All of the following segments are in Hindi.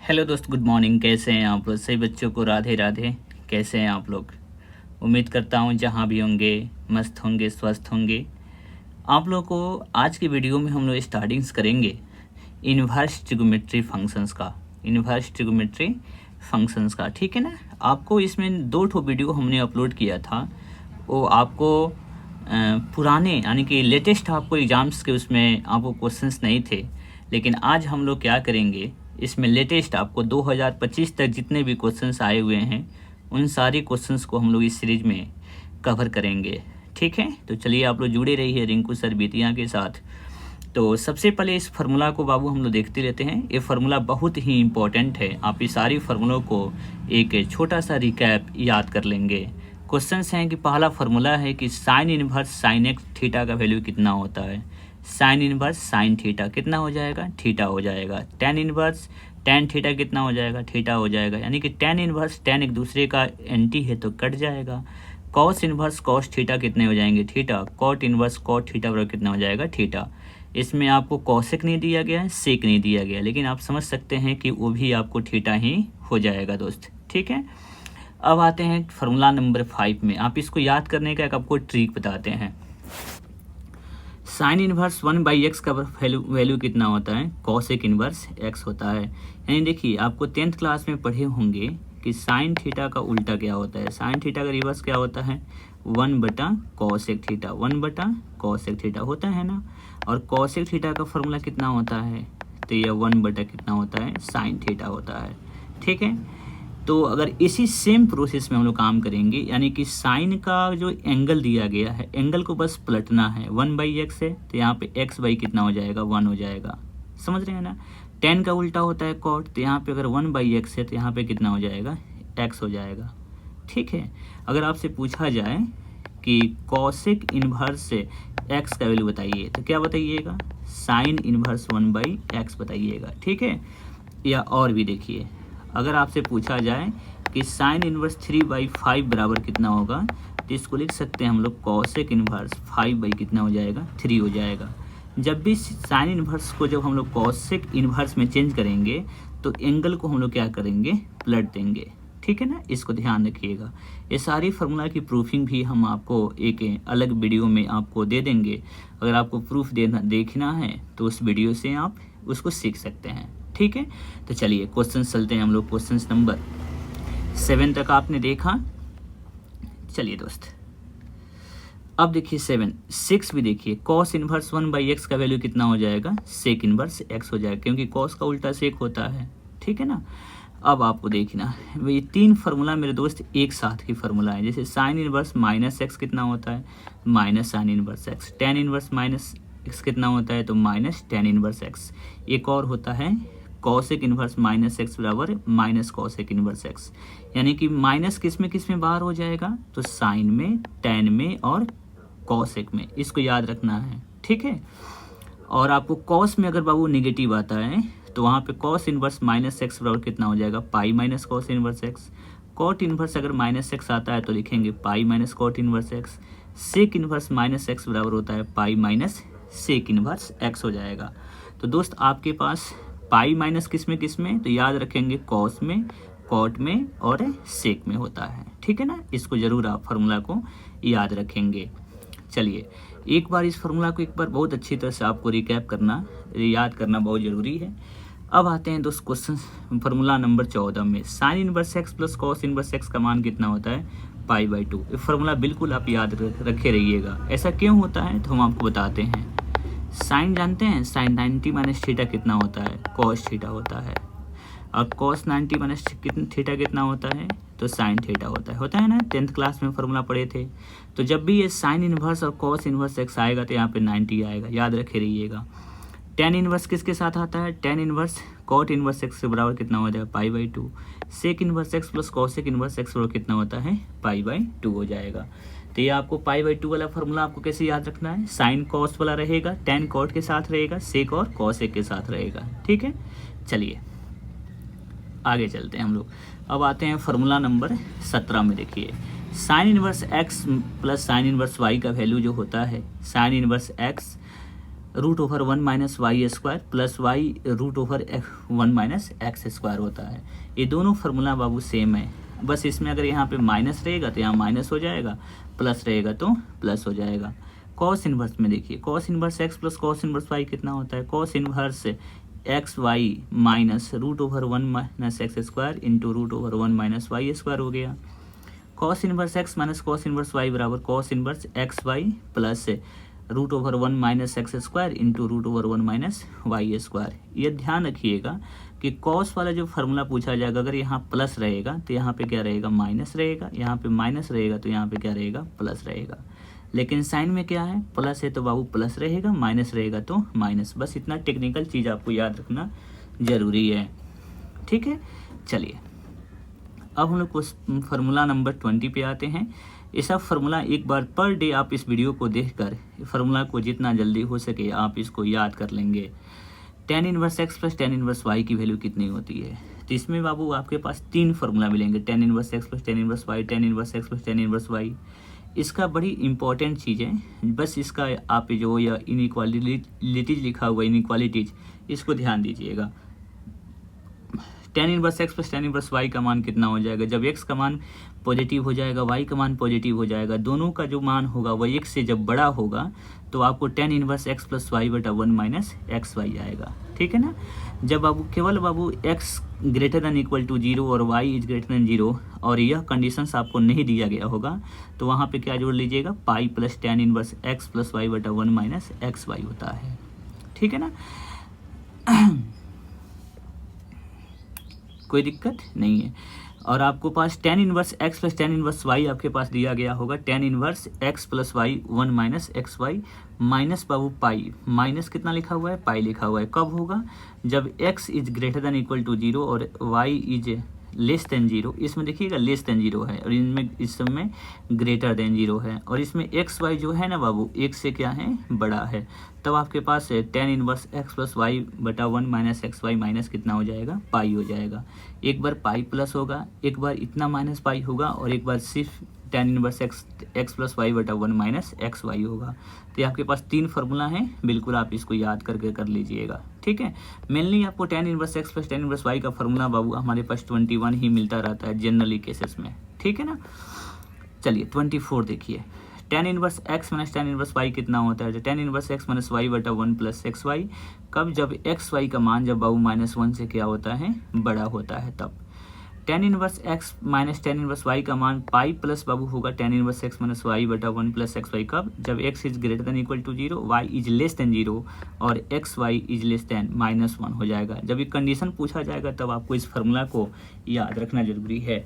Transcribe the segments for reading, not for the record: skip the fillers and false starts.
हेलो दोस्त, गुड मॉर्निंग। कैसे हैं आप लोग? सभी बच्चों को राधे राधे। कैसे हैं आप लोग? उम्मीद करता हूँ जहाँ भी होंगे मस्त होंगे, स्वस्थ होंगे। आप लोग को आज की वीडियो में हम लोग स्टार्टिंग्स करेंगे इन्वर्स ट्रिगोमेट्री फंक्शंस का। इन्वर्स ट्रिगोमेट्री फंक्शंस का, ठीक है ना। आपको इसमें 2 ठो वीडियो हमने अपलोड किया था। वो आपको पुराने यानी कि लेटेस्ट आपको एग्ज़ाम्स के उसमें आपको क्वेश्चंस नहीं थे, लेकिन आज हम लोग क्या करेंगे, इसमें लेटेस्ट आपको 2025 तक जितने भी क्वेश्चंस आए हुए हैं उन सारे क्वेश्चंस को हम लोग इस सीरीज में कवर करेंगे, ठीक है। तो चलिए आप लोग जुड़े रहिए रिंकू सर बेतिया के साथ। तो सबसे पहले इस फार्मूला को बाबू हम लोग देखते रहते हैं। ये फार्मूला बहुत ही इम्पोर्टेंट है। आप इस सारी फार्मूलों को एक छोटा सा रिकैप याद कर लेंगे। क्वेश्चंस हैं कि पहला फार्मूला है कि sine inverse sine x theta का वैल्यू कितना होता है। साइन इनवर्स साइन थीटा कितना हो जाएगा? थीटा हो जाएगा। टेन इनवर्स टेन थीटा कितना हो जाएगा? थीटा हो जाएगा। यानी कि टेन इनवर्स टेन एक दूसरे का एंटी है तो कट जाएगा। कॉस इनवर्स कॉस थीटा कितने हो जाएंगे? Theta. Cot inverse cot theta बराबर कितना हो जाएगा? थीटा। इसमें आपको कॉसेक नहीं दिया गया है, सेक नहीं दिया गया, लेकिन आप समझ सकते हैं कि वो भी आपको थीटा ही हो जाएगा दोस्त, ठीक है। अब आते हैं फार्मूला नंबर 5 में। आप इसको याद करने का एक आपको ट्रिक बताते हैं। साइन इनवर्स 1/x का वैल्यू कितना होता है? कॉसेक इनवर्स x होता है। यानी देखिए आपको 10th क्लास में पढ़े होंगे कि साइन थीटा का उल्टा क्या होता है। साइन थीटा का रिवर्स क्या होता है? 1/कॉसेक थीटा। 1/कॉसेक थीटा होता है ना। और कॉसेक थीटा का फॉर्मूला कितना होता है? तो यह 1/ कितना होता है? साइन थीटा होता है, ठीक है। तो अगर इसी सेम प्रोसेस में हम लोग काम करेंगे, यानी कि साइन का जो एंगल दिया गया है, एंगल को बस पलटना है। 1/x है तो यहाँ पे x कितना हो जाएगा? 1 हो जाएगा। समझ रहे हैं ना। टेन का उल्टा होता है कॉट, तो यहाँ पे अगर 1/x है तो यहाँ पे कितना हो जाएगा? x हो जाएगा, ठीक है। अगर आपसे पूछा जाए कि कॉसेक इनवर्स से x का वैल्यू बताइए तो क्या बताइएगा? साइन इनवर्स 1/x बताइएगा, ठीक है। या और भी देखिए, अगर आपसे पूछा जाए कि साइन इनवर्स 3/5 बराबर कितना होगा, तो इसको लिख सकते हैं हम लोग कॉसेक इनवर्स 5 कितना हो जाएगा? 3 हो जाएगा। जब भी साइन इनवर्स को जब हम लोग कॉसेक इनवर्स में चेंज करेंगे तो एंगल को हम लोग क्या करेंगे? पलट देंगे, ठीक है ना। इसको ध्यान रखिएगा। ये सारी फार्मूला की प्रूफिंग भी हम आपको एक अलग वीडियो में आपको दे देंगे। अगर आपको प्रूफ देखना है तो उस वीडियो से आप उसको सीख सकते हैं, ठीक है। तो चलिए क्वेश्चन चलते हैं हम लोग। क्वेश्चन नंबर 7 तक आपने देखा। चलिए दोस्त अब देखिए 6 भी देखिए। कॉस इनवर्स 1/x का वैल्यू कितना हो जाएगा? सेक इनवर्स x हो जाएगा, क्योंकि कॉस का उल्टा सेक होता है, ठीक है ना। अब आपको देखना ये 3 फार्मूला मेरे दोस्त एक साथ की फार्मूला है। जैसे साइन इनवर्स -x कितना होता है? Minus sine inverse x। Tan inverse -x कितना होता है? तो माइनस टेन इनवर्स x। एक और होता है कॉसेक इनवर्स -x बराबर माइनस कॉसेक इनवर्स x। यानी कि माइनस किस में बाहर हो जाएगा? तो साइन में, टेन में और कॉसेक में। इसको याद रखना है, ठीक है। और आपको कॉस में अगर बाबू नेगेटिव आता है तो वहाँ पे कॉस इनवर्स -x बराबर कितना हो जाएगा? Pi minus cos inverse x। Cot inverse अगर -x आता है तो लिखेंगे pi minus cot inverse x। Sec inverse -x बराबर होता है pi minus sec inverse x हो जाएगा। तो दोस्त आपके पास पाई माइनस किस में तो याद रखेंगे कॉस में, कॉट में और सेक में होता है, ठीक है ना। इसको जरूर आप फार्मूला को याद रखेंगे। चलिए एक बार इस फार्मूला को एक बार बहुत अच्छी तरह से आपको रिकैप करना, याद करना बहुत ज़रूरी है। अब आते हैं दोस्त क्वेश्चन फार्मूला नंबर 14 में। Sign inverse x plus cos inverse x का मान कितना होता है? π/2। ये फार्मूला बिल्कुल आप याद रखे रहिएगा। ऐसा क्यों होता है तो हम आपको बताते हैं। साइन जानते हैं, साइन 90 - थीटा कितना होता है? कॉस थीटा होता है। और कॉस 90 - थीटा कितना होता है? तो साइन थीटा होता है ना। 10th क्लास में फार्मूला पढ़े थे। तो जब भी ये साइन इनवर्स और कॉस इनवर्स x आएगा तो यहाँ पे 90 आएगा, याद रखे रहिएगा। टेन इनवर्स किसके साथ आता है? Tan inverse cot inverse x के बराबर कितना हो जाएगा? π/2। Sec inverse x plus cosec inverse x बराबर कितना होता है? π/2 हो जाएगा। तो ये आपको π/2 वाला फार्मूला आपको कैसे याद रखना है? साइन कॉस वाला रहेगा, टेन कॉट के साथ रहेगा, सेक और कॉसेक के साथ रहेगा, ठीक है। चलिए आगे चलते हैं हम लोग। अब आते हैं फार्मूला नंबर 17 में। देखिए sine inverse x plus sine inverse y का वैल्यू जो होता है, sine inverse x root over 1 minus y square plus y root over 1 minus x square होता है। ये दोनों फार्मूला बाबू सेम है, बस इसमें अगर यहाँ पे माइनस रहेगा तो यहाँ माइनस हो जाएगा, प्लस रहेगा तो प्लस हो जाएगा। कॉस इन्वर्स में देखिए, cos inverse x plus cos inverse y कितना होता है, cos inverse x y minus root over 1 minus x square into root over 1 minus y square हो गया। Cos inverse x minus cos inverse y बराबर cos inverse x y plus root over 1 minus x square into root over 1 minus y square. ये ध्यान रखिएगा कि कॉस वाला जो फार्मूला पूछा जाएगा, अगर यहाँ प्लस रहेगा तो यहाँ पे क्या रहेगा, माइनस रहेगा, यहाँ पे माइनस रहेगा तो यहाँ पे क्या रहेगा, प्लस रहेगा। लेकिन साइन में क्या है, प्लस है तो बाबू प्लस रहेगा, माइनस रहेगा तो माइनस। बस इतना टेक्निकल चीज़ आपको याद रखना जरूरी है, ठीक है। चलिए अब हम लोग को फार्मूला नंबर 20 पे आते हैं। ये सब फार्मूला एक बार पर डे आप इस वीडियो को देखकर फार्मूला को जितना जल्दी हो सके आप इसको याद कर लेंगे। tan inverse x plus tan inverse y की वैल्यू कितनी होती है, तो इसमें बाबू आपके पास 3 फार्मूला मिलेंगे, tan inverse x plus tan inverse y, tan inverse x plus tan inverse y. इसका बड़ी इंपॉर्टेंट चीज़ है, बस इसका आप जो या इनइक्वालिटीज लिखा हुआ इनइक्वालिटीज, इसको ध्यान दीजिएगा। tan inverse x plus tan inverse y का मान कितना हो जाएगा, जब x का मान पॉजिटिव हो जाएगा, y का मान पॉजिटिव हो जाएगा, दोनों का जो मान होगा वह x से जब बड़ा होगा तो आपको tan inverse x plus y बटा 1 माइनस एक्स वाई आएगा, ठीक है ना। जब केवल बाबू x greater than equal to 0 और y इज ग्रेटर दैन 0 और यह कंडीशंस आपको नहीं दिया गया होगा तो वहाँ पे क्या जोड़ लीजिएगा, pi plus tan inverse x plus y बटा 1 माइनस एक्स वाई होता है, ठीक है ना। कोई दिक्कत नहीं है। और आपको पास tan inverse x plus tan inverse y आपके पास दिया गया होगा, tan inverse x plus y 1 minus x y minus बाबू पाई, माइनस कितना लिखा हुआ है, पाई लिखा हुआ है। कब होगा, जब x is greater than equal to 0 और y इज लेस देन 0। इसमें देखिएगा लेस देन 0 है और इनमें इस सब में ग्रेटर देन 0 है, और इसमें एक्स वाई जो है ना बाबू एक से क्या है, बड़ा है। तब आपके पास है tan inverse x plus y बटा 1 माइनस एक्स वाई माइनस कितना हो जाएगा, पाई हो जाएगा। एक बार पाई प्लस होगा, एक बार इतना माइनस पाई होगा और एक बार सिर्फ tan inverse x plus y बटा 1 माइनस एक्स वाई होगा। तो आपके पास 3 फार्मूला हैं, बिल्कुल आप इसको याद करके कर लीजिएगा, ठीक है। मेनली आपको tan inverse x plus tan inverse y का फार्मूला बाबू हमारे पास 21 ही मिलता रहता है जनरली केसेस में, ठीक है ना। चलिए 24 देखिए, tan inverse x minus tan inverse y कितना होता है, tan inverse x minus y बटा 1 प्लस एक्स वाई। कब, जब एक्स वाई का मान जब बाबू -1 से क्या होता है, बड़ा होता है तब। tan inverse x minus tan inverse y का मान पाई प्लस बाबू होगा tan inverse x minus y बटा 1 प्लस एक्स वाई। कब, जब x is greater than equal to 0, y is less than 0 और x y is less than -1 हो जाएगा। जब ये कंडीशन पूछा जाएगा तब आपको इस फार्मूला को याद रखना जरूरी है।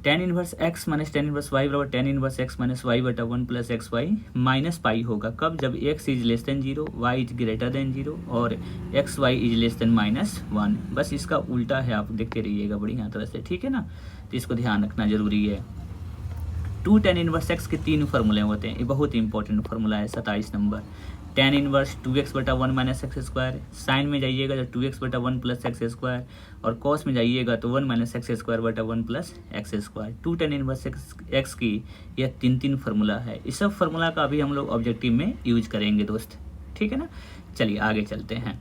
tan inverse x minus tan inverse y बराबर tan inverse x minus y बटा 1 plus x y minus pi होगा। कब, जब x is less than 0, y is greater than 0 और x y is less than -1। बस इसका उल्टा है, आप देखते रहिएगा बढ़िया तरह से, ठीक है ना। तो इसको ध्यान रखना जरूरी है। 2 tan इनवर्स x के 3 फार्मूले होते हैं, ये बहुत इंपॉर्टेंट फार्मूला है। 27 नंबर, tan इनवर्स 2x बटा 1 माइनस एक्स स्क्वायर, साइन में जाइएगा तो 2x बटा 1 प्लस एक्स स्क्वायर, और कॉस में जाइएगा तो 1 माइनस एक्स स्क्वायर बटा 1 plus x square. 2 tan inverse x की यह 3 फार्मूला है। इस सब फार्मूला का अभी हम लोग ऑब्जेक्टिव में यूज करेंगे दोस्त, ठीक है ना। चलिए आगे चलते हैं।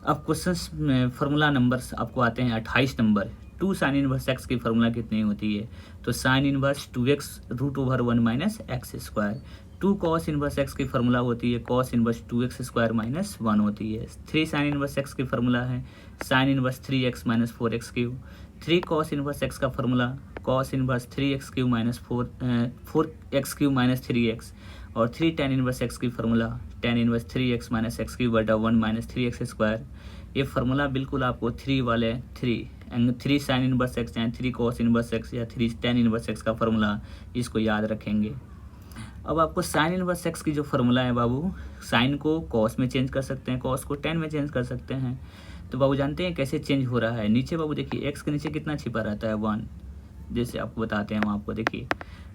अब क्वेश्चन फार्मूला नंबर्स आपको आते हैं 28 नंबर। 2 साइन इनवर्स एक्स की फार्मूला कितनी होती है, तो sine inverse 2x root over 1 minus x square. 2 cos inverse x की फार्मूला होती है cos inverse 2x square minus 1 होती है। 3 साइन इनवर्स एक्स की फार्मूला है sine inverse 3x minus 4x cube. 3 cos inverse x का formula cos inverse 3x cube minus 4x cube minus 3x। और 3 tan इनवर्स एक्स की formula tan inverse 3x minus x cube बटा 1 माइनस 3x स्क्वायर। ये फार्मूला बिल्कुल आपको 3 वाले 3 साइन इनवर्स एक्स या 3 कॉस इनवर्स एक्स या 3 tan इनवर्स एक्स का फार्मूला, इसको याद रखेंगे। अब आपको साइन इनवर्स एक्स की जो फार्मूला है बाबू, साइन को कॉस में चेंज कर सकते हैं, कॉस को tan में चेंज कर सकते हैं। तो बाबू जानते हैं कैसे चेंज हो रहा है। नीचे बाबू देखिए एक्स के नीचे कितना छिपा रहता है 1, जैसे आपको बताते हैं हम आपको, देखिए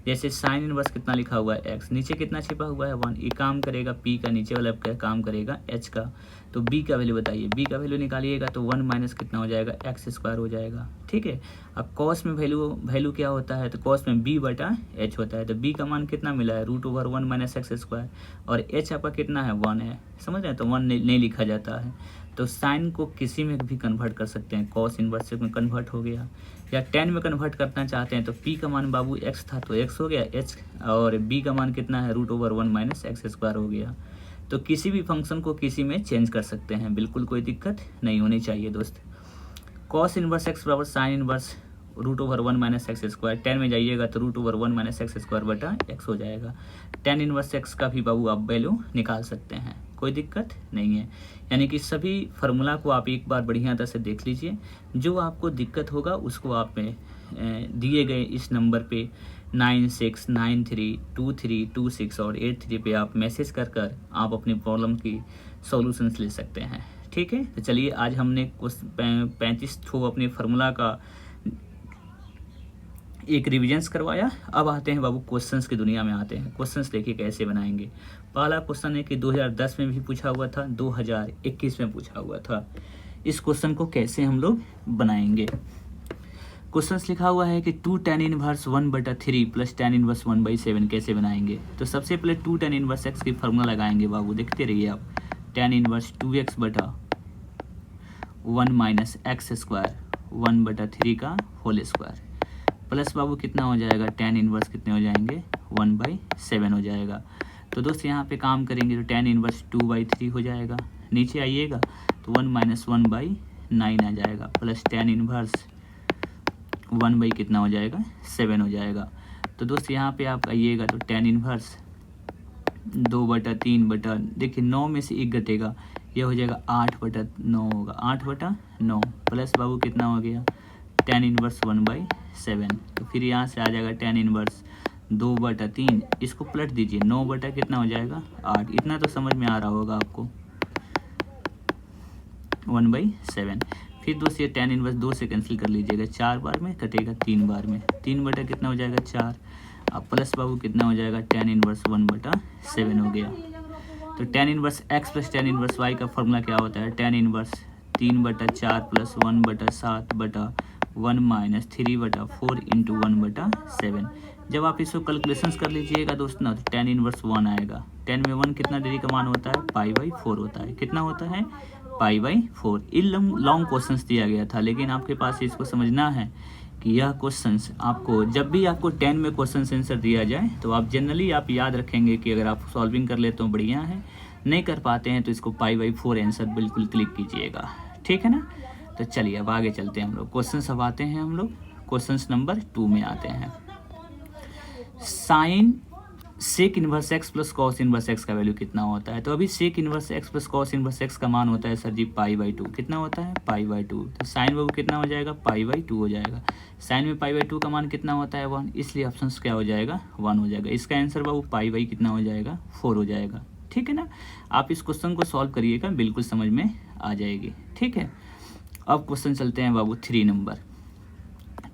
जैसे साइन इनवर्स कितना लिखा हुआ है x, नीचे कितना छिपा हुआ है 1, ये काम करेगा p का, नीचे वाला का काम करेगा h का। तो b का वैल्यू बताइए, b का वैल्यू निकालिएगा तो 1 माइनस कितना हो जाएगा x स्क्वायर हो जाएगा। ठीक है, अब कॉस में वैल्यू क्या होता है, तो कॉस में b बटा h होता है। तो b का मान कितना मिला है √1 माइनस एक्स स्क्वायर, और h आपका कितना है 1 है, समझ रहे हैं, तो 1 नहीं लिखा जाता है। तो साइन को किसी में भी कन्वर्ट कर सकते हैं, कॉस इनवर्स में कन्वर्ट हो गया, या टेन में कन्वर्ट करना चाहते हैं तो p का मान बाबू x था तो x हो गया h, और b का मान कितना है √1 माइनस एक्स स्क्वायर हो गया। तो किसी भी फंक्शन को किसी में चेंज कर सकते हैं, बिल्कुल कोई दिक्कत नहीं होनी चाहिए दोस्त। कॉस इनवर्स x बराबर sine inverse √1 minus x square, ten में जाइएगा तो √1 माइनस एक्स स्क्वायर बटा x हो जाएगा। टेन इनवर्स x का भी बाबू आप वैल्यू निकाल सकते हैं, कोई दिक्कत नहीं है। यानी कि सभी फार्मूला को आप एक बार बढ़िया तरह से देख लीजिए, जो आपको दिक्कत होगा उसको आप दिए गए इस नंबर पे 96932326 और 83 पे आप मैसेज कर आप अपनी प्रॉब्लम की सॉल्यूशंस ले सकते हैं। ठीक है, तो चलिए आज हमने 35 ठो अपने फार्मूला का एक रिविजन्स करवाया। अब आते हैं बाबू क्वेश्चंस की दुनिया में आते हैं। क्वेश्चंस देखिए कैसे बनाएंगे। पहला क्वेश्चन है कि 2010 में भी पूछा हुआ था, 2021 में पूछा हुआ था। इस क्वेश्चन को कैसे हम लोग बनाएंगे। क्वेश्चंस लिखा हुआ है कि 2 tan inverse 1/3 plus tan inverse 1/7 कैसे बनाएंगे। तो सबसे पहले 2 tan इनवर्स x की फार्मूला लगाएंगे बाबू, देखते रहिए आप। tan inverse 2x/1 minus x square 1/3 का होल स्क्वायर, प्लस बाबू कितना हो जाएगा, tan इनवर्स कितने हो जाएंगे 1/7 हो जाएगा। तो दोस्त यहाँ पे काम करेंगे तो tan इनवर्स 2/3 हो जाएगा, नीचे आइएगा तो 1 माइनस 1/9 आ जाएगा, प्लस tan इनवर्स 1 कितना हो जाएगा 7 हो जाएगा। तो दोस्त यहाँ पे आप आइएगा तो tan इनवर्स 2/3 देखिए 9 में से 1 घटेगा, यह हो जाएगा 8/9 होगा, 8/9 प्लस बाबू कितना हो गया tan इनवर्स 1/7। तो फिर यहाँ से आ जाएगा tan इनवर्स 2/3, इसको पलट दीजिए 9 बटा कितना हो जाएगा 8, इतना तो समझ में आ रहा होगा आपको 1/7। फिर दोस्त ये tan इनवर्स 2 से कैंसिल कर लीजिएगा, 4 बार में कटेगा 3 बार में, 3 बटा कितना हो जाएगा 4, अब प्लस बाबू कितना हो जाएगा tan इनवर्स 1/7 हो गया। तो tan inverse x plus tan inverse y का फॉर्मूला क्या होता है, tan inverse 3/4 plus 1/7/1 minus 3/4 into 1/7। जब आप इसको कैलकुलेशंस कर लीजिएगा दोस्त ना, तो tan इनवर्स 1 आएगा। tan में 1 कितना डिग्री का मान होता है π/4 होता है, कितना होता है π/4। इन लॉन्ग क्वेश्चंस दिया गया था, लेकिन आपके पास इसको समझना है कि यह क्वेश्चंस आपको जब भी आपको 10 में क्वेश्चन आंसर दिया जाए तो आप जनरली आप याद रखेंगे कि अगर आप सॉल्विंग कर लेते हो बढ़िया है, नहीं कर पाते हैं तो इसको π/4 आंसर बिल्कुल क्लिक कीजिएगा, ठीक है ना। तो चलिए अब आगे चलते हैं हम लोग क्वेश्चन अब आते हैं, हम लोग क्वेश्चन नंबर 2 में आते हैं। Sine sec inverse x plus cos inverse x का वैल्यू कितना होता है। तो अभी sec inverse x plus cos inverse x का मान होता है सर जी π/2, कितना होता है π/2। तो साइन बाबू कितना हो जाएगा π/2 हो जाएगा। साइन में π/2 का मान कितना होता है 1, इसलिए ऑप्शन क्या हो जाएगा 1 हो जाएगा। इसका आंसर बाबू π/ कितना हो जाएगा 4 हो जाएगा, ठीक है ना। आप इस क्वेश्चन को सॉल्व करिएगा, बिल्कुल समझ में आ जाएगी, ठीक है। अब क्वेश्चन चलते हैं बाबू 3 number.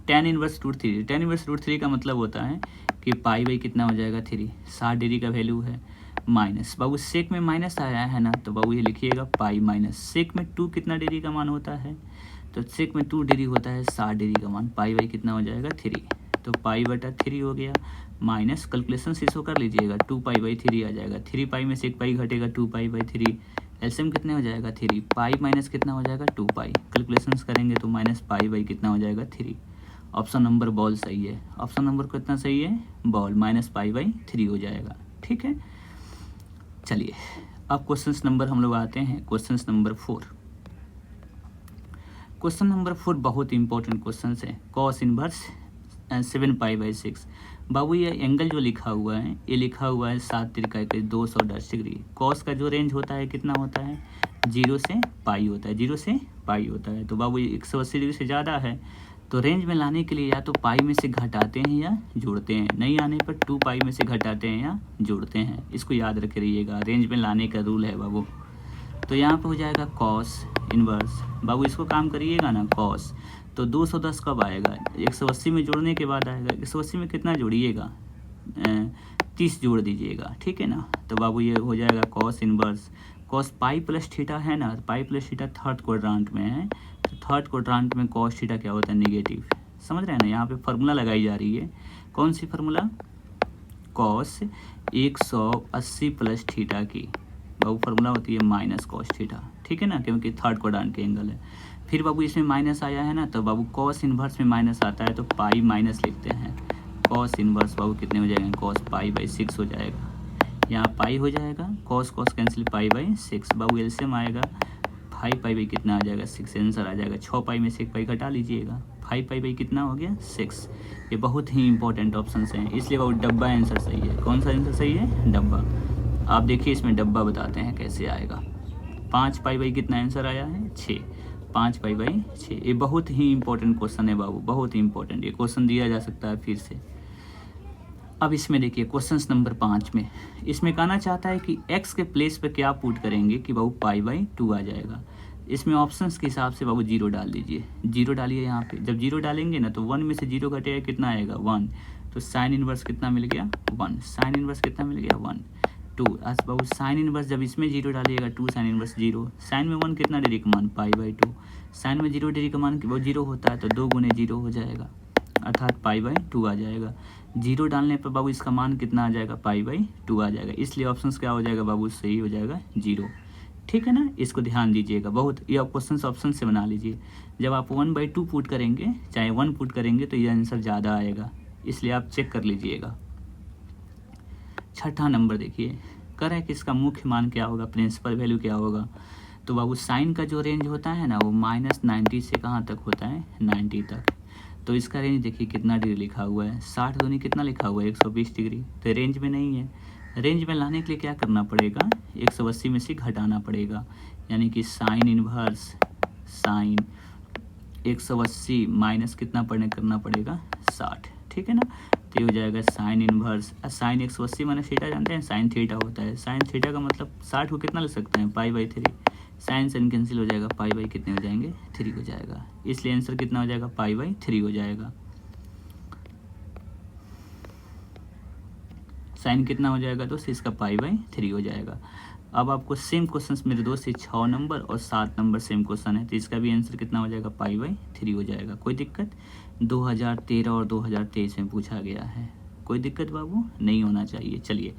tan inverse √3, tan inverse √3 का मतलब होता है कि π/, कितना हो जाएगा 3, 60 डिग्री का वैल्यू है, माइनस बाबू सेक में माइनस आया है ना, तो बाबू ये लिखिएगा पाई माइनस। सेक में 2 कितना डिग्री का मान होता है, तो सेक में 2 डिग्री होता है 60 डिग्री का मान, π/, कितना हो जाएगा 3, तो π/3 हो गया, माइनस कैलकुलेशन इसको कर लीजिएगा 2π/3 आ जाएगा, 3π में से 1 पाई घटेगा 2π/3, एलसीएम कितने हो जाएगा 3, पाई माइनस कितना हो जाएगा 2π, कैलकुलेशंस करेंगे तो माइनस π/, कितना हो जाएगा 3। ऑप्शन नंबर बॉल सही है, ऑप्शन नंबर कितना सही है बॉल, माइनस π/3 हो जाएगा, ठीक है। चलिए अब क्वेश्चन नंबर हम लोग आते हैं क्वेश्चन नंबर 4। क्वेश्चन नंबर 4 बहुत इंपॉर्टेंट क्वेश्चन है। Cos inverse 7π/6। बाबू ये एंगल जो लिखा हुआ है ये लिखा हुआ है 7 तिरका 210 डिग्री। कॉस का जो रेंज होता है कितना होता है 0 से पाई होता है, 0 से पाई होता है। तो बाबू ये 180 डिग्री से ज़्यादा है, तो रेंज में लाने के लिए या तो पाई में से घटाते हैं या जोड़ते हैं, नहीं आने पर 2π में से घटाते हैं या जोड़ते हैं। इसको याद रख रहिएगा, रेंज में लाने का रूल है बाबू। तो यहाँ पे हो जाएगा कॉस इनवर्स, बाबू इसको काम करिएगा ना कॉस, तो 210 कब आएगा? 180 में जोड़ने के बाद आएगा। 180 में कितना जोड़िएगा? 30 जोड़ दीजिएगा, ठीक है ना। तो बाबू ये हो जाएगा cos inverse cos pi plus theta है ना, pi plus theta third quadrant में है, तो थर्ड क्वाड्रांट में कॉस थीटा क्या होता है? नेगेटिव। समझ रहे हैं ना, यहाँ पे फार्मूला लगाई जा रही है। कौन सी फार्मूला? कॉस 180 प्लस थीटा की बाबू फार्मूला होती है माइनस कॉस थीटा, ठीक है ना, क्योंकि थर्ड क्वाड्रांट के एंगल है। फिर बाबू इसमें माइनस आया है ना, तो बाबू कॉस इन्वर्स में माइनस आता है तो पाई माइनस लिखते हैं। कॉस इन्वर्स बाबू कितने हो जाएंगे? कॉस पाई बाई 6 हो जाएगा। यहाँ पाई हो जाएगा, cos cos cancel, pi by 6 Babu LCM आएगा। 5 पाई बाई कितना आ जाएगा? 6 आंसर आ जाएगा। 6 पाई में से 1 पाई घटा लीजिएगा, 5 पाई बाई कितना हो गया? 6। ये बहुत ही इंपॉर्टेंट ऑप्शन हैं, इसलिए बाबू डब्बा आंसर सही है। कौन सा आंसर सही है? डब्बा। आप देखिए इसमें डब्बा बताते हैं कैसे आएगा। 5 पाई बाई कितना आंसर आया है? 6। 5 पाई बाई 6। ये बहुत ही इंपॉर्टेंट क्वेश्चन है बाबू, बहुत ही इंपॉर्टेंट। ये क्वेश्चन दिया जा सकता है फिर से। अब इसमें देखिए क्वेश्चन नंबर 5 में इसमें कहना चाहता है कि x के प्लेस पे क्या पुट करेंगे कि बाबू पाई बाई 2 आ जाएगा। इसमें ऑप्शंस के हिसाब से बाबू 0 डाल दीजिए। 0 डालिए यहाँ पे। जब 0 डालेंगे ना तो 1 में से 0 घटेगा कितना आएगा? 1। तो साइन इनवर्स कितना मिल गया? 1। साइन इनवर्स कितना मिल गया? 1। 2। आज बाबू साइन इनवर्स जब इसमें 0 डालिएगा 2 साइन इनवर्स 0। साइन में 1 कितना डिग्री का मान? Pi by 2। साइन में 0 डिग्री का मान 0 होता है तो 2 गुने 0 हो जाएगा, अर्थात पाई बाई 2 आ जाएगा। 0 डालने पर बाबू इसका मान कितना आ जाएगा? पाई बाई 2 आ जाएगा। इसलिए ऑप्शंस क्या हो जाएगा बाबू? सही हो जाएगा 0, ठीक है ना। इसको ध्यान दीजिएगा बहुत, ये आप क्वेश्चन ऑप्शन से बना लीजिए। जब आप 1/2 पुट करेंगे चाहे 1 पुट करेंगे तो ये आंसर ज़्यादा आएगा, इसलिए आप चेक कर लीजिएगा। 6ठा नंबर देखिए, कर है कि इसका मुख्य मान क्या होगा? प्रिंसिपल वैल्यू क्या होगा? तो बाबू साइन का जो रेंज होता है ना वो -90 से कहाँ तक होता है? 90 तक। तो इसका रेंज देखिए कितना डिग्री लिखा हुआ है? 60 दूनी कितना लिखा हुआ है? 120 डिग्री। तो रेंज में नहीं है। रेंज में लाने के लिए क्या करना पड़ेगा? 180 में से घटाना पड़ेगा, यानी कि साइन इनवर्स साइन 180 माइनस कितना करना पड़ेगा? 60, ठीक है ना। तो ये हो जाएगा sine inverse sine 180 minus theta जानते हैं साइन थीटा होता है। साइन थीटा का मतलब 60 को कितना ले सकते हैं? Pi by 3। Sine sine cancel हो जाएगा, पाई बाई कितने हो जाएंगे? 3 हो जाएगा। इसलिए आंसर कितना हो जाएगा? पाई बाई 3 हो जाएगा। साइन कितना हो जाएगा दोस्त? इसका पाई बाई 3 हो जाएगा। अब आपको सेम क्वेश्चन मेरे दोस्त 6 नंबर और 7 नंबर सेम क्वेश्चन है, तो इसका भी आंसर कितना हो जाएगा? पाई बाई 3 हो जाएगा। कोई दिक्कत? 2013 और 2023 में पूछा गया है, कोई दिक्कत बाबू नहीं होना चाहिए। चलिए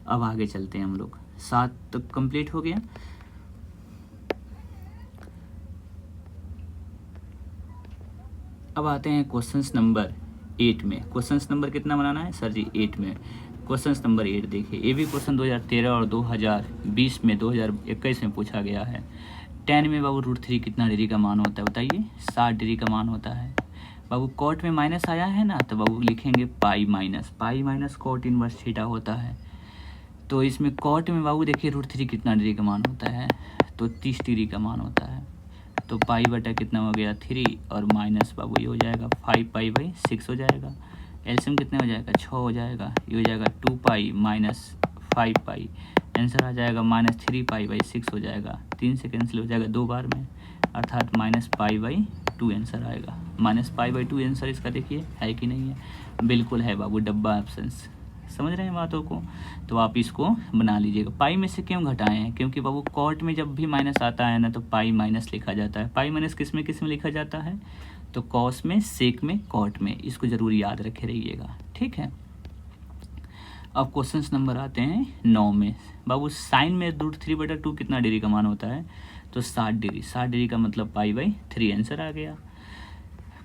अब आगे चलते हैं हम लोग। 7 तक कंप्लीट हो गया। अब आते हैं क्वेश्चन नंबर 8 में। क्वेश्चन नंबर कितना बनाना है सर जी? 8 में। क्वेश्चन नंबर 8 देखिए, ये भी क्वेश्चन 2013 और 2020 में 2021 में पूछा गया है। 10 में बाबू √3 कितना डिग्री का मान होता है बताइए? 60 डिग्री का मान होता है। बाबू कॉट में माइनस आया है ना, तो बाबू लिखेंगे pi minus cot inverse theta होता है। तो इसमें कॉट में बाबू देखिए √3 कितना डिग्री का मान होता है? तो 30 डिग्री का मान होता है। तो पाई बटा कितना हो गया? 3 और माइनस बाबू ये हो जाएगा 5 पाई बाई 6 हो जाएगा। एलसीएम कितने हो जाएगा? 6 हो जाएगा। ये हो जाएगा 2 पाई माइनस 5 पाई, आंसर आ जाएगा -3 पाई बाई 6 हो जाएगा। 3 से कैंसिल हो जाएगा 2 बार में, अर्थात -पाई बाई 2 आंसर आएगा। -पाई बाई 2 आंसर इसका देखिए है कि नहीं है? बिल्कुल है बाबू, डब्बा ऑप्शंस। समझ रहे हैं बातों को? तो आप इसको बना लीजिएगा। पाई में से क्यों घटाए हैं? क्योंकि बाबू कॉट में जब भी माइनस आता है ना तो पाई माइनस लिखा जाता है। पाई माइनस किस में लिखा जाता है? तो कॉस में, सेक में, कॉट में। इसको जरूर याद रखे रहिएगा, ठीक है। अब क्वेश्चन नंबर आते हैं 9 में। बाबू साइन में √3/2 कितना डिग्री का मान होता है? तो 60 डिग्री। 60 डिग्री का मतलब पाई बाई 3 आंसर आ गया।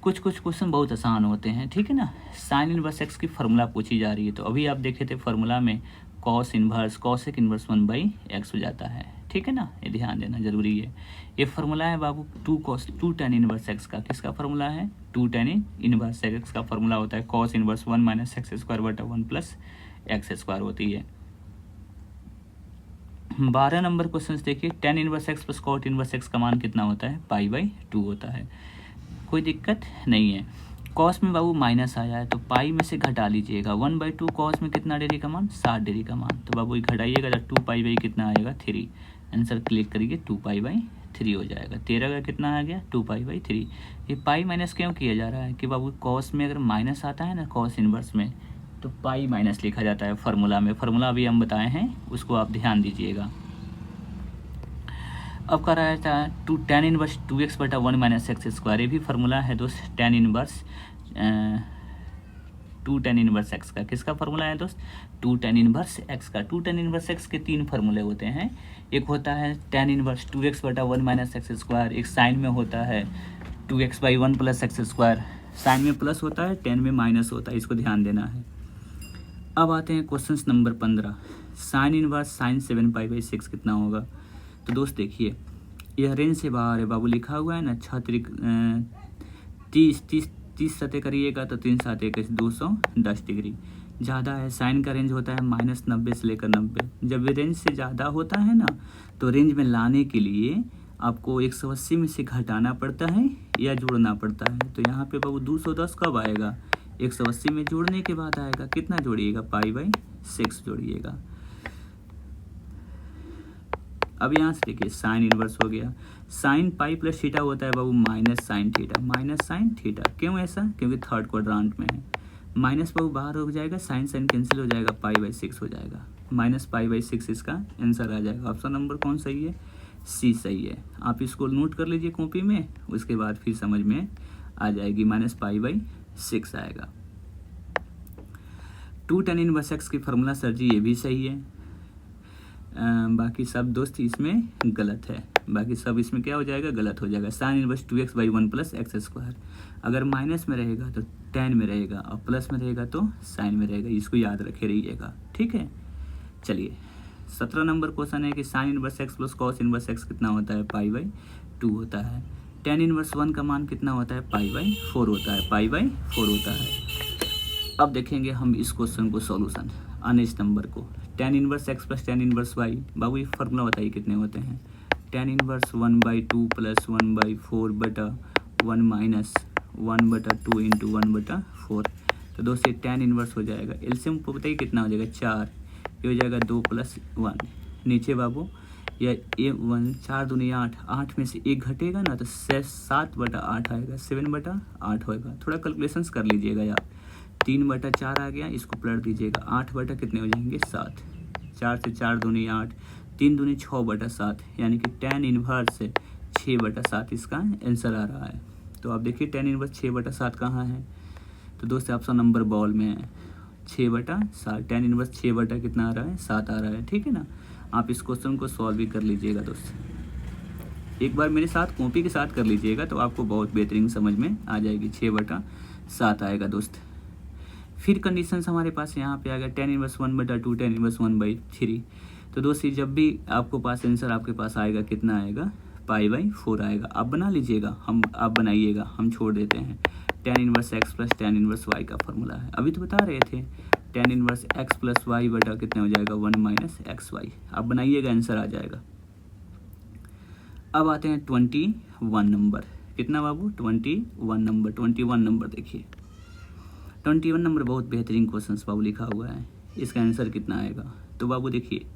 कुछ क्वेश्चन बहुत आसान होते हैं, ठीक है ना। साइन इनवर्स एक्स की फार्मूला पूछी जा रही है, तो अभी आप देखे थे फार्मूला में cos inverse cosec inverse 1/x हो जाता है, ठीक है ना। ये ध्यान देना जरूरी है। ये फार्मूला है बाबू 2 tan इनवर्स एक्स का। किसका फार्मूला है? 2 tan इनवर्स एक्स का फार्मूला होता है कॉस इनवर्स 1 - x² 1 + x² होती है। 12 नंबर क्वेश्चन देखिए, tan inverse x plus cot inverse x का मान कितना होता है? पाई बाई 2 होता है। कोई दिक्कत नहीं है। कॉस में बाबू माइनस आया है तो पाई में से घटा लीजिएगा। 1/2 कॉस में कितना डिग्री का मान? 60 डिग्री का मान। तो बाबू घटाइएगा तो 2 पाई बाई कितना आएगा? 3। आंसर क्लिक करिए 2 पाई बाई 3 हो जाएगा। 13 का कितना आ गया 2π/3। ये पाई माइनस क्यों किया जा रहा है कि बाबू कॉस में अगर माइनस आता है ना कॉस इनवर्स में तो पाई माइनस लिखा जाता है फार्मूला में। फार्मूला अभी हम बताए हैं, उसको आप ध्यान दीजिएगा। अब कर रहा था tan इनवर्स 2x/1 - x²। ये भी फार्मूला है दोस्त, tan inverse 2 tan inverse x का। किसका फार्मूला है दोस्त? 2 tan इनवर्स x का। 2 tan इनवर्स x के 3 फार्मूले होते हैं। एक होता है tan इनवर्स 2x/1 - x²। एक साइन में होता है 2x/1 + x²। साइन में प्लस होता है, tan में माइनस होता है, इसको ध्यान देना है। अब आते हैं question number 15। Sine inverse sin 7π/6 कितना होगा? तो दोस्त देखिए, यह रेंज से बाहर है बाबू, लिखा हुआ है ना 30 सतह करिएगा तो 3 7 21 210 डिग्री। ज़्यादा है, साइन का रेंज होता है -90 से लेकर 90। जब ये रेंज से ज़्यादा होता है ना तो रेंज में लाने के लिए आपको 180 में से घटाना पड़ता है या जोड़ना पड़ता है। तो यहाँ पे बाबू 210 कब आएगा? 180 में जोड़ने के बाद आएगा। कितना जोड़िएगा? π/6 जोड़िएगा। अब यहाँ से देखिए साइन इनवर्स हो गया। साइन पाई प्लस थीटा होता है बाबू माइनस साइन थीटा। क्यों ऐसा? क्योंकि थर्ड क्वाड्रांट में है। माइनस बाबू बाहर हो जाएगा, साइन कैंसिल हो जाएगा, π/6 हो जाएगा। -π/6 इसका आंसर आ जाएगा। ऑप्शन नंबर कौन सही है? सी सही है। आप इसको नोट कर लीजिए कॉपी में, उसके बाद फिर समझ में आ जाएगी। -π/6 आएगा। 2 tan इनवर्स x की फार्मूला सर जी ये भी सही है। बाकी सब दोस्त इसमें गलत है। बाकी सब इसमें क्या हो जाएगा? गलत हो जाएगा। Sine inverse 2x/1 + x²। अगर माइनस में रहेगा तो tan में रहेगा और प्लस में रहेगा तो साइन में रहेगा। इसको याद रखे रहिएगा, ठीक है। चलिए 17 नंबर क्वेश्चन है कि sign inverse x + cos inverse x कितना होता है? π/2 होता है। tan इनवर्स 1 का मान कितना होता है? π/4 होता है। π/4 होता है। अब देखेंगे हम इस क्वेश्चन को सॉल्यूशन। 19 नंबर को tan inverse x + tan inverse y। बाबू ये फार्मूला बताइए कितने होते हैं? tan इनवर्स 1/2 + 1/4 बटा 1 माइनस 1/2 इंटू 1/4। तो दोस्तों tan इनवर्स हो जाएगा, एलसीएम को बताइए कितना हो जाएगा? 4। ये हो जाएगा 2 + 1। नीचे बाबू या 1 4 दूनी 8, 8 में से 1 घटेगा ना तो 7/8 आएगा, 7/8 होएगा। थोड़ा कैलकुलेशंस कर लीजिएगा यार। 3/4 आ गया, इसको पलट दीजिएगा। 8 बटा कितने हो जाएंगे? 7। 4 से 4 दूनी 8, 3 दूनी 6/7, यानी कि tan इनवर्स 6/7 इसका आंसर आ रहा है। तो आप देखिए tan इनवर्स 6/7 कहाँ है? तो दोस्तों ऑप्शन नंबर बॉल में है 6/7। tan इनवर्स 6 कितना आ रहा है? 7 आ रहा है, ठीक है ना। आप इस क्वेश्चन को सॉल्व भी कर लीजिएगा दोस्त। एक बार मेरे साथ कॉपी के साथ कर लीजिएगा तो आपको बहुत बेहतरीन समझ में आ जाएगी। 6/7 आएगा दोस्त। फिर कंडीशंस हमारे पास यहाँ पे आ गया tan इनवर्स 1/2 tan इनवर्स 1/3। तो दोस्तों जब भी आपको पास आंसर आपके पास आएगा कितना आएगा? π/4 आएगा। आप बना लीजिएगा, आप बनाइएगा, हम छोड़ देते हैं। tan inverse x + tan inverse y का फार्मूला है, अभी तो बता रहे थे। tan इनवर्स x + y बटा कितना हो जाएगा? 1 - xy। आप बनाइएगा, आंसर आ जाएगा। अब आते हैं 21 नंबर। कितना बाबू? 21 नंबर देखिए। 21 नंबर बहुत बेहतरीन क्वेश्चन बाबू लिखा हुआ है। इसका आंसर कितना आएगा? तो बाबू देखिए,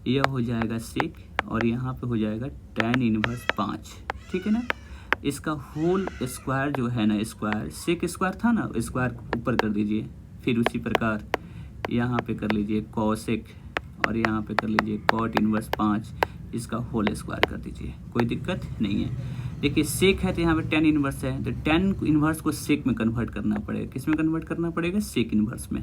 यह हो जाएगा सेक और यहाँ पे हो जाएगा tan इनवर्स 5, ठीक है ना। इसका होल स्क्वायर जो है ना, स्क्वायर सेक स्क्वायर था ना, स्क्वायर ऊपर कर दीजिए। फिर उसी प्रकार यहाँ पे कर लीजिए कॉसेक और यहाँ पे कर लीजिए कॉट इनवर्स 5, इसका होल स्क्वायर कर दीजिए, कोई दिक्कत नहीं है। देखिए सेक है तो यहाँ पे tan इनवर्स है, तो tan इनवर्स को सेक में कन्वर्ट करना पड़ेगा। किस में कन्वर्ट करना पड़ेगा? सेक इनवर्स में।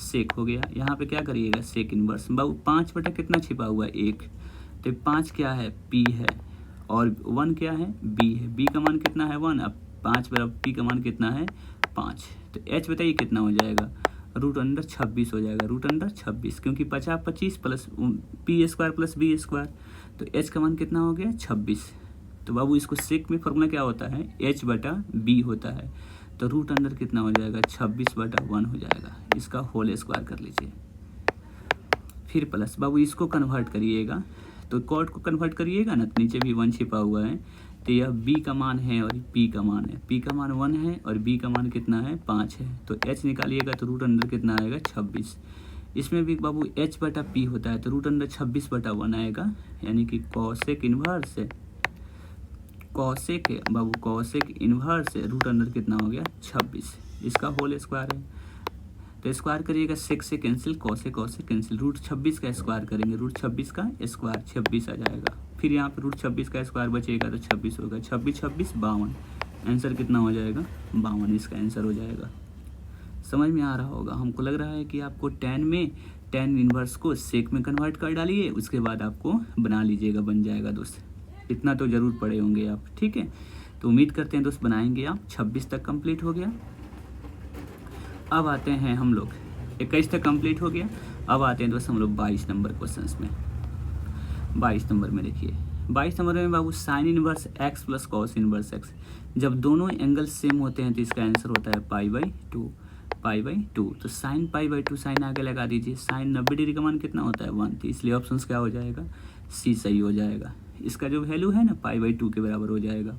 सेक हो गया। यहाँ पे क्या करिएगा? Sec inverse. बाबू 5 बटा कितना छिपा हुआ है? 1। तो 5 क्या है? p है, और 1 क्या है? b है। b का मान कितना है? 1। अब 5 बराबर p का मान कितना है? 5। तो h बताइए कितना हो जाएगा? √26 हो जाएगा, √26, क्योंकि 25 प्लस p² + b²। तो h का मान कितना हो गया? 26। तो बाबू इसको सेक में फॉर्मूला क्या होता है? h/b होता है। तो √अंडर कितना हो जाएगा? 26/1 हो जाएगा। इसका होल स्क्वायर कर लीजिए। फिर प्लस बाबू इसको कन्वर्ट करिएगा, तो कॉट को कन्वर्ट करिएगा ना, तो नीचे भी 1 छिपा हुआ है। तो यह b का मान है और p का मान है। p का मान 1 है और b का मान कितना है? 5 है। तो h निकालिएगा तो √अंडर कितना आएगा? 26। इसमें भी बाबू h बटा p होता है, तो रूट अंडर 26/1 आएगा, यानी कि कॉसेक इन्वर्स है, कॉसेक है बाबू, कॉसेक इन्वर्स है रूट अंडर कितना हो गया 26, इसका होल स्क्वायर है। तो स्क्वायर करिएगा, सेक से कैंसिल, कॉस से कैंसिल, रूट 26 का स्क्वायर करेंगे, रूट 26 का स्क्वायर 26 आ जाएगा। फिर यहाँ पे रूट 26 का स्क्वायर बचेगा तो 26 होगा, 26 26 52, आंसर कितना हो जाएगा 52, इसका आंसर हो जाएगा। समझ में आ रहा होगा, हमको लग रहा है कि आपको tan में tan इन्वर्स को सेक में कन्वर्ट कर डालिए, उसके बाद आपको बना लीजिएगा, बन जाएगा दोस्त, इतना तो ज़रूर पढ़े होंगे आप, ठीक है। तो उम्मीद करते हैं दोस्त बनाएंगे आप। 26 तक कंप्लीट हो गया। अब आते हैं हम लोग 21 तक कंप्लीट हो गया। अब आते हैं दोस्त हम लोग 22 नंबर क्वेश्चंस में। 22 नंबर में देखिए, 22 नंबर में बाबू sine inverse x plus cos inverse x, जब दोनों एंगल सेम होते हैं तो इसका आंसर होता है पाई बाई टू। तो साइन पाई/2 साइन आगे लगा दीजिए, साइन 90 डिग्री का मान कितना होता है 1, तो इसलिए ऑप्शन क्या हो जाएगा सी सही हो जाएगा। इसका जो वैल्यू है ना पाई/2 के बराबर हो जाएगा।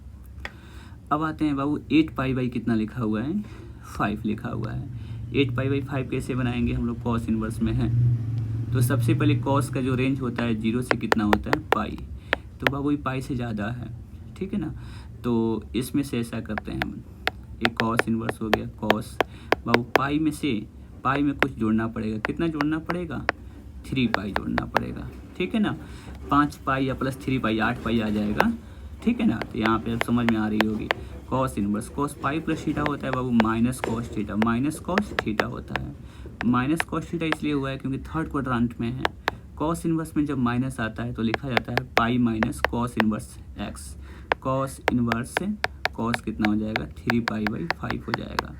अब आते हैं बाबू 8 पाई कितना लिखा हुआ है 5 लिखा हुआ है। 8 पाई/5 कैसे बनाएंगे, हम लोग कॉस इनवर्स में हैं, तो सबसे पहले कॉस का जो रेंज होता है 0 से कितना होता है पाई, तो बाबू ये पाई से ज़्यादा है, ठीक है ना। तो इसमें से ऐसा करते हैं, एक कॉस इनवर्स हो गया कॉस, बाबू पाई में से पाई में कुछ जोड़ना पड़ेगा, कितना जोड़ना पड़ेगा 3 पाई जोड़ना पड़ेगा, ठीक है ना। 5 पाई या प्लस 3 पाई 8 पाई आ जाएगा, ठीक है ना। तो यहाँ पे अब समझ में आ रही होगी, cos inverse cos pi plus theta होता है बाबू माइनस कॉस थीटा होता है। माइनस कॉस थीटा इसलिए हुआ है क्योंकि थर्ड क्वाड्रेंट में है। कॉस इनवर्स में जब माइनस आता है तो लिखा जाता है pi minus cos inverse x, cos inverse से कॉस कितना हो जाएगा 3 पाई/5 हो जाएगा।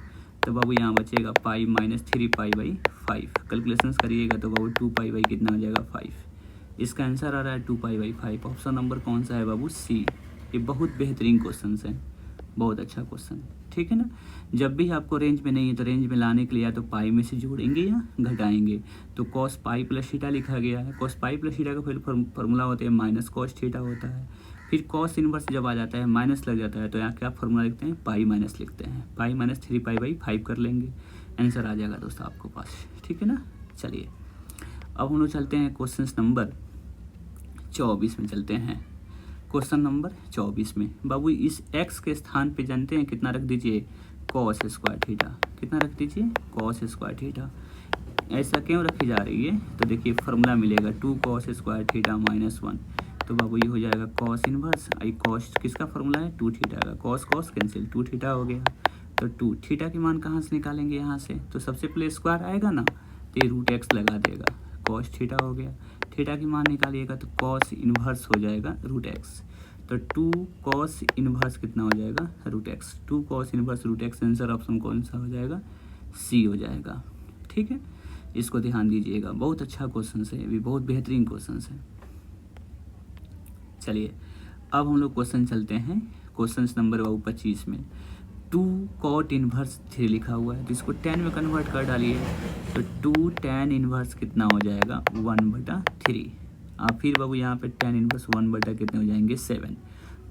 तो बाबू यहाँ बचेगा पाई माइनस 3 पाई/5, कैलकुलेशंस करिएगा तो बाबू 2 पाई कितना हो जाएगा 5। इसका आंसर आ रहा है 2 पाई/5। ऑप्शन नंबर कौन सा है बाबू सी। ये बहुत बेहतरीन क्वेश्चन है, बहुत अच्छा क्वेश्चन, ठीक है ना। जब भी आपको रेंज में नहीं है तो रेंज में लाने के लिए या तो पाई में से जोड़ेंगे या घटाएंगे। तो कॉस पाई प्लस थीटा लिखा गया है, कॉस पाई प्लस थीटा का फिर फॉर्मूला होता है माइनस कॉस थीटा होता है। फिर कॉस इनवर्स जब आ जाता है माइनस लग जाता है तो यहाँ क्या फॉर्मूला लिखते हैं पाई माइनस लिखते हैं, पाई माइनस 3 पाई/5 कर लेंगे, आंसर आ जाएगा दोस्तों आपको पास, ठीक है ना। चलिए अब हम लोग चलते हैं क्वेश्चन नंबर 24 में चलते हैं। क्वेश्चन नंबर 24 में बाबू इस x के स्थान पे जानते हैं कितना रख दीजिए कॉस स्क्वायर थीटा, कितना रख दीजिए कॉस स्क्वायर थीटा। ऐसा क्यों रखी जा रही है, तो देखिए फार्मूला मिलेगा 2 कॉस स्क्वायर थीटा -1, तो बाबू ये हो जाएगा कॉस इनवर्स, आई कॉस किसका फार्मूला है 2 थीटा का, कॉस कॉस कैंसिल 2 थीटा हो गया। तो 2 थीटा की मान कहाँ से निकालेंगे यहाँ से, तो सबसे पहले स्क्वायर आएगा ना तो ये रूट x लगा देगा, कॉस थीटा हो गया। थीटा की मान निकालिएगा तो कॉस इनवर्स हो जाएगा रूट x, तो 2 कॉस इनवर्स कितना हो जाएगा root x, 2 cos inverse root x, answer option कौन सा हो जाएगा सी हो जाएगा, ठीक है। इसको ध्यान दीजिएगा, बहुत अच्छा क्वेश्चन है, भी बहुत बेहतरीन क्वेश्चन है। चलिए अब हम लोग क्वेश्चन चलते हैं क्वेश्चन नंबर 25 में। 2 कॉट इनवर्स 3 लिखा हुआ है तो इसको tan में कन्वर्ट कर डालिए, तो 2 tan इनवर्स कितना हो जाएगा 1/3। आप फिर बाबू यहाँ पे tan इनवर्स 1/ कितने हो जाएंगे 7।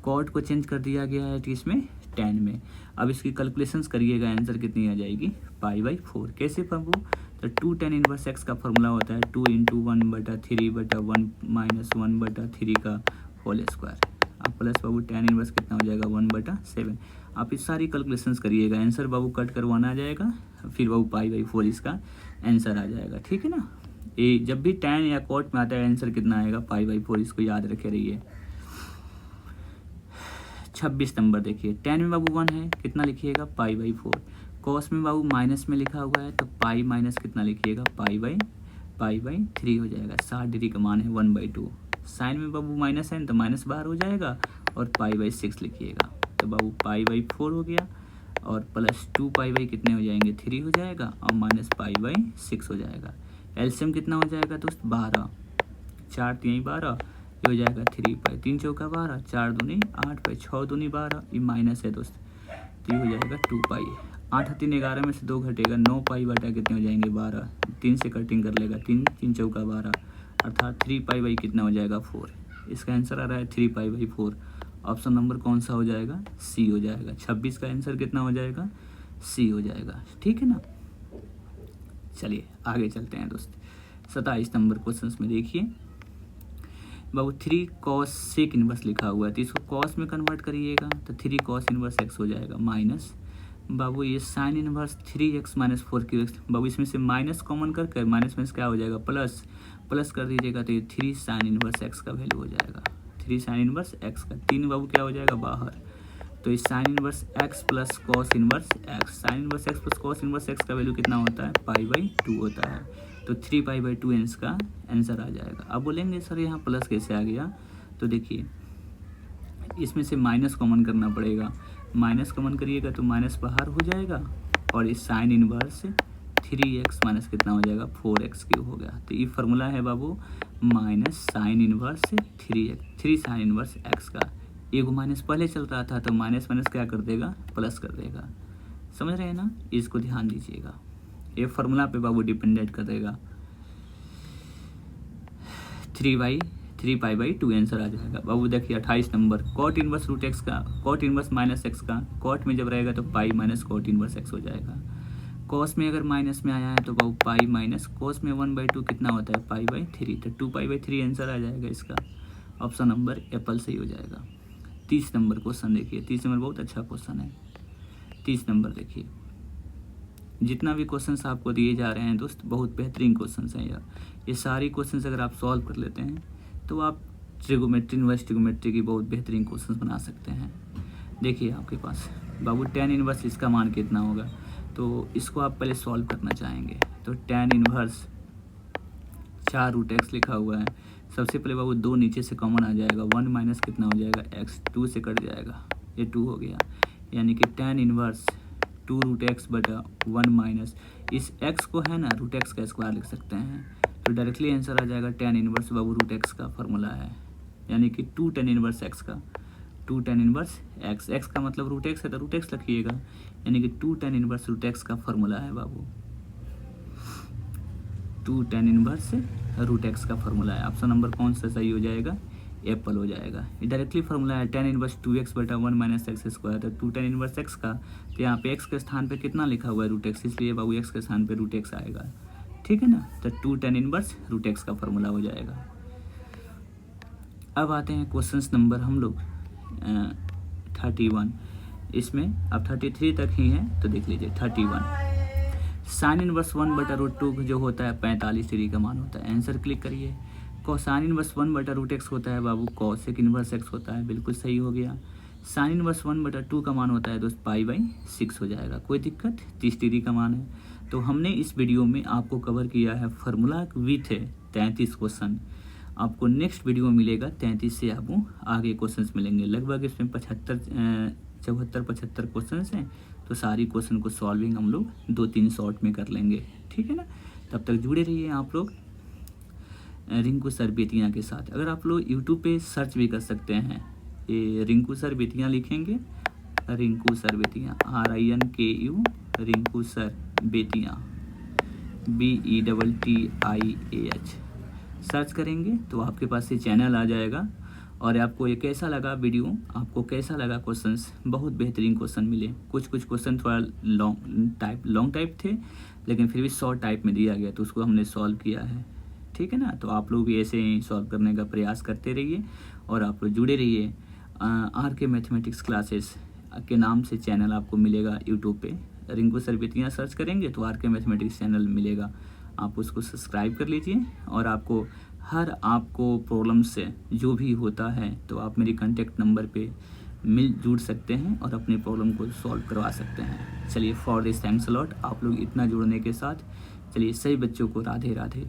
कॉट को चेंज कर दिया गया है तो इसमें tan में। अब इसकी कैलकुलेशंस करिएगा, आंसर कितनी आ जाएगी पाई/4। कैसे बाबू, तो 2 tan इनवर्स x का फॉर्मूला होता है 2 × 1/3/1 - 1/3 का होल स्क्वायर। अब प्लस बाबू tan इनवर्स कितना हो जाएगा 1/7। आप इस सारी कैलकुलेशंस करिएगा, आंसर बाबू कट करवाना आ जाएगा, फिर बाबू पाई/4 इसका आंसर आ जाएगा, ठीक है ना। ये जब भी tan या कॉट में आता है आंसर कितना आएगा पाई/4, इसको याद रखे रहिए। 26 नंबर देखिए, tan में बाबू 1 है, कितना लिखिएगा पाई/4। कॉस में बाबू माइनस में लिखा हुआ है तो पाई माइनस कितना लिखिएगा पाई/3 हो जाएगा, 60 डिग्री का मान है 1/2। साइन में बाबू माइनस है तो माइनस बाहर हो जाएगा और पाई/6 लिखिएगा, तो बाबू पाई/4 हो गया और प्लस 2 पाई कितने हो जाएंगे 3 हो जाएगा और माइनस पाई/6 हो जाएगा। एलसीएम कितना हो जाएगा दोस्त 12, 4 3 12, ये हो जाएगा 3 पाई, 3 चौका 12, 4 दूनी 8 पाई, 6 दूनी 12, ये माइनस है दोस्त, तो ये हो जाएगा 2 पाई। 8 3 11 में से 2 घटेगा 9 पाई बटा कितने हो जाएंगे 12, 3 से कटिंग कर लेगा 3 3 चौका 12, अर्थात 3 पाई कितना हो जाएगा 4। इसका आंसर आ रहा है 3 पाई/4। ऑप्शन नंबर कौन सा हो जाएगा सी हो जाएगा। 26 का आंसर कितना हो जाएगा सी हो जाएगा, ठीक है ना। चलिए आगे चलते हैं दोस्त। 27 नंबर क्वेश्चन में देखिए बाबू 3 cos सेक इनवर्स लिखा हुआ है, तो इसको कॉस में कन्वर्ट करिएगा तो 3 cos इनवर्स x हो जाएगा, माइनस बाबू ये sign inverse 3x minus 4x, बाबू इसमें से माइनस कॉमन करके माइनस में क्या हो जाएगा प्लस, प्लस कर दीजिएगा तो ये 3 साइन इनवर्स x का वैल्यू हो जाएगा, 3 साइन इनवर्स x का, 3 बाबू क्या हो जाएगा बाहर, तो इस sign inverse x plus cos inverse x, sign inverse x plus cos inverse x का वैल्यू कितना होता है π/2 होता है, तो 3 π/2 इसका आंसर आ जाएगा। अब बोलेंगे सर यहाँ प्लस कैसे आ गया, तो देखिए इसमें से माइनस कॉमन करना पड़ेगा, माइनस कॉमन करिएगा तो माइनस बाहर हो जाएगा और इस साइन इनवर्स 3x माइनस कितना हो जाएगा 4x³ हो गया, तो ये फार्मूला है बाबू minus sine inverse 3 sine inverse x का, एगो माइनस पहले चल रहा था तो माइनस माइनस क्या कर देगा प्लस कर देगा, समझ रहे हैं ना, इसको ध्यान दीजिएगा, ये फार्मूला पे बाबू डिपेंडेंट करेगा, 3 π/2 आंसर आ जाएगा। बाबू देखिए 28 number cot inverse root x का, कॉट इनवर्स माइनस एक्स का, कॉट में जब रहेगा तो pi minus cot inverse x हो जाएगा, कॉस में अगर माइनस में आया है तो बाबू पाई माइनस कॉस में 1/2 कितना होता है π/3, तो 2 π/3 आंसर आ जाएगा इसका, ऑप्शन नंबर एप्पल सही हो जाएगा। 30 नंबर क्वेश्चन देखिए, 30 नंबर बहुत अच्छा क्वेश्चन है। 30 नंबर देखिए, जितना भी क्वेश्चंस आपको दिए जा रहे हैं दोस्त बहुत बेहतरीन क्वेश्चंस हैं यार, ये सारी क्वेश्चंस अगर आप सॉल्व कर लेते हैं तो आप ट्रिगोमेट्री इनवर्स ट्रिगोमेट्री की बहुत बेहतरीन क्वेश्चंस बना सकते हैं। देखिए आपके पास बाबू tan इनवर्स इसका मान कितना होगा, तो इसको आप पहले सॉल्व करना चाहेंगे, तो tan इनवर्स 4 रूट एक्स लिखा हुआ है, सबसे पहले बाबू 2 नीचे से कॉमन आ जाएगा, 1 माइनस कितना हो जाएगा x, 2 से कट जाएगा, ये 2 हो गया, यानी कि tan इनवर्स 2 रूट एक्स बटा 1 माइनस इस x को है ना रूट एक्स का स्क्वायर लिख सकते हैं, तो डायरेक्टली आंसर आ जाएगा tan इनवर्स बाबू रूट एक्स का फॉर्मूला है, यानी कि 2 tan इनवर्स x का, 2 tan इनवर्स x, x का मतलब रूट एक्स है तो रूट एक्स रखिएगा, यानी कि 2 tan इनवर्स रूट एक्स का फॉर्मूला है बाबू, 2 tan इनवर्स रूट एक्स का फॉर्मूला है। ऑप्शन नंबर कौन सा सही हो जाएगा, एप्पल हो जाएगा। ये डायरेक्टली फार्मूला है tan इनवर्स 2x बटा 1 माइनस एक्स स्क्वायर, तो 2 tan इनवर्स x का, तो यहाँ पे x के स्थान पे कितना लिखा हुआ है रूट एक्स, इसलिए बाबू x के स्थान पे रूट एक्स आएगा, ठीक है ना, तो 2 tan इनवर्स रूट एक्स का फार्मूला हो जाएगा। अब आते हैं क्वेश्चंस नंबर हम लोग 31, इसमें अब 33 तक ही है तो देख लीजिए। 31 साइन इनवर्स 1 बटा रूट 2 जो होता है 45 डिग्री का मान होता है, आंसर क्लिक करिए। कोसाइन इनवर्स 1 बटा रूट एक्स होता है बाबू कॉसेक इनवर्स एक्स होता है, बिल्कुल सही हो गया। साइन इनवर्स 1 बटा 2 का मान होता है दोस्त π/6 हो जाएगा, कोई दिक्कत, 30 डिग्री का मान है। तो हमने इस वीडियो में आपको कवर किया है फार्मूला विथ 33 क्वेश्चन, आपको नेक्स्ट वीडियो मिलेगा 33 से आपको आगे क्वेश्चंस मिलेंगे, लगभग इसमें 74-75 क्वेश्चन हैं, तो सारी क्वेश्चन को सॉल्विंग हम लोग 2-3 शॉर्ट में कर लेंगे, ठीक है ना। तब तक जुड़े रहिए आप लोग रिंकू सर बेतियाँ के साथ। अगर आप लोग यूट्यूब पे सर्च भी कर सकते हैं, ये रिंकू सर बेतियाँ लिखेंगे, Rinku sir Bettiah RINKU Rinku sir Bettiah BETTIAH search करेंगे तो आपके पास ये चैनल आ जाएगा। और आपको ये कैसा लगा वीडियो, आपको कैसा लगा क्वेश्चंस, बहुत बेहतरीन क्वेश्चन मिले, कुछ क्वेश्चन थोड़ा लॉन्ग टाइप थे लेकिन फिर भी शॉर्ट टाइप में दिया गया तो उसको हमने सॉल्व किया है, ठीक है ना। तो आप लोग भी ऐसे ही सॉल्व करने का प्रयास करते रहिए और आप लोग जुड़े रहिए। RK मैथमेटिक्स क्लासेस के नाम से चैनल आपको मिलेगा यूट्यूब पे, रिंकू सर बेतियाँ सर्च करेंगे तो RK मैथमेटिक्स चैनल मिलेगा, आप उसको सब्सक्राइब कर लीजिए। और आपको प्रॉब्लम से जो भी होता है तो आप मेरी कॉन्टैक्ट नंबर पे जुड़ सकते हैं और अपनी प्रॉब्लम को सॉल्व करवा सकते हैं। चलिए for this thanks a lot, आप लोग इतना जुड़ने के साथ। चलिए सभी बच्चों को राधे राधे।